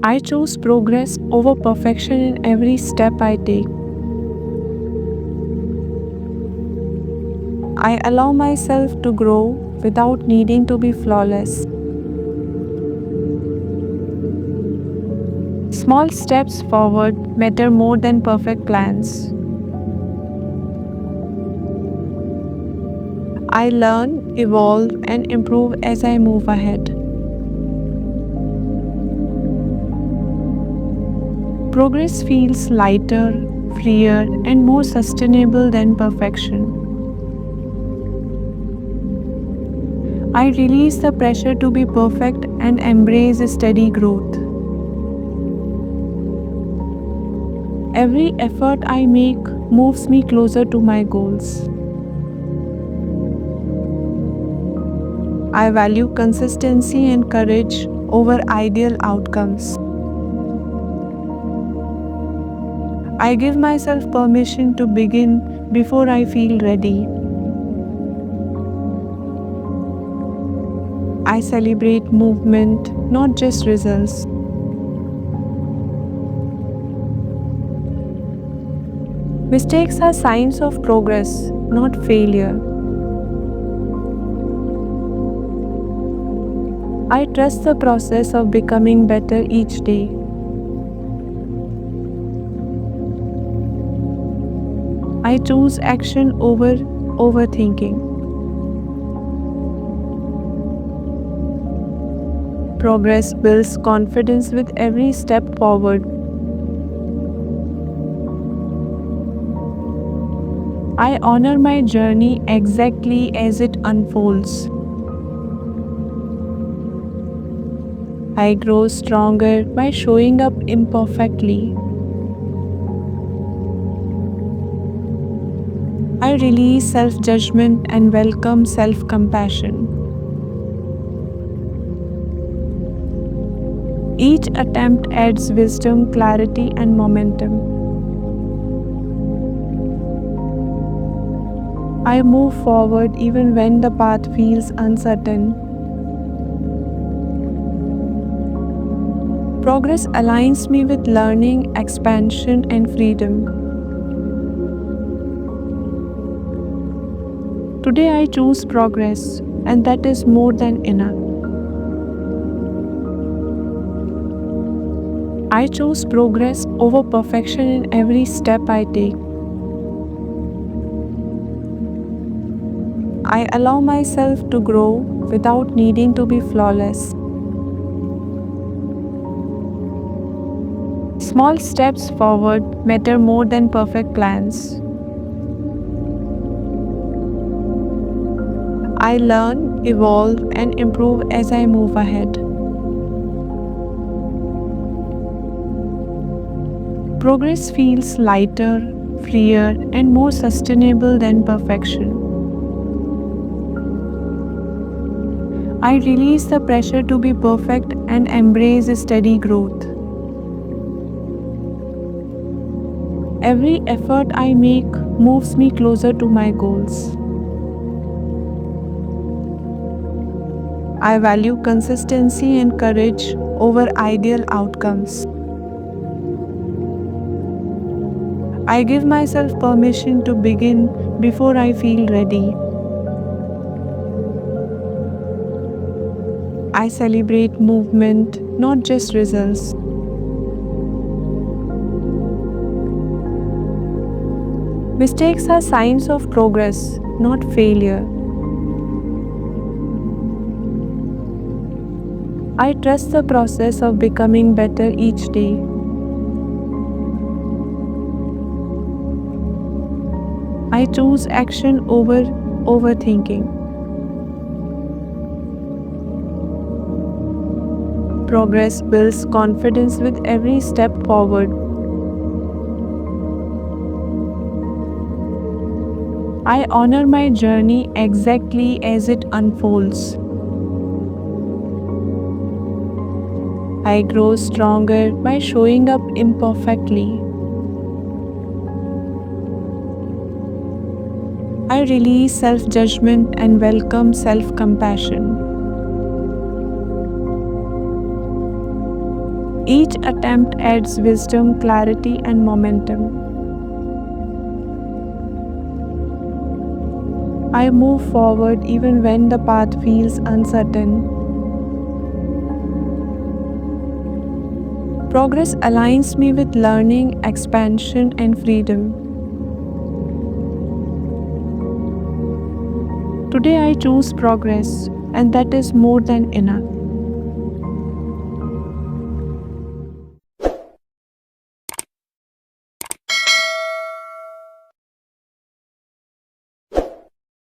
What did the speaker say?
I choose progress over perfection in every step I take. I allow myself to grow without needing to be flawless. Small steps forward matter more than perfect plans. I learn, evolve, and improve as I move ahead. Progress feels lighter, freer, and more sustainable than perfection. I release the pressure to be perfect and embrace steady growth. Every effort I make moves me closer to my goals. I value consistency and courage over ideal outcomes. I give myself permission to begin before I feel ready. I celebrate movement, not just results. Mistakes are signs of progress, not failure. I trust the process of becoming better each day. I choose action over overthinking. Progress builds confidence with every step forward. I honor my journey exactly as it unfolds. I grow stronger by showing up imperfectly. I release self judgment and welcome self compassion. Each attempt adds wisdom, clarity, and momentum. I move forward even when the path feels uncertain. Progress aligns me with learning, expansion, and freedom. Today I choose progress, and that is more than enough. I choose progress over perfection in every step I take. I allow myself to grow without needing to be flawless. Small steps forward matter more than perfect plans. I learn, evolve, and improve as I move ahead. Progress feels lighter, freer, and more sustainable than perfection. I release the pressure to be perfect and embrace steady growth. Every effort I make moves me closer to my goals. I value consistency and courage over ideal outcomes. I give myself permission to begin before I feel ready. I celebrate movement, not just results. Mistakes are signs of progress, not failure. I trust the process of becoming better each day. I choose action over overthinking. Progress builds confidence with every step forward. I honor my journey exactly as it unfolds. I grow stronger by showing up imperfectly. I release self judgment and welcome self compassion. Each attempt adds wisdom, clarity, and momentum. I move forward even when the path feels uncertain. Progress aligns me with learning, expansion, and freedom. Today I choose progress, and that is more than enough.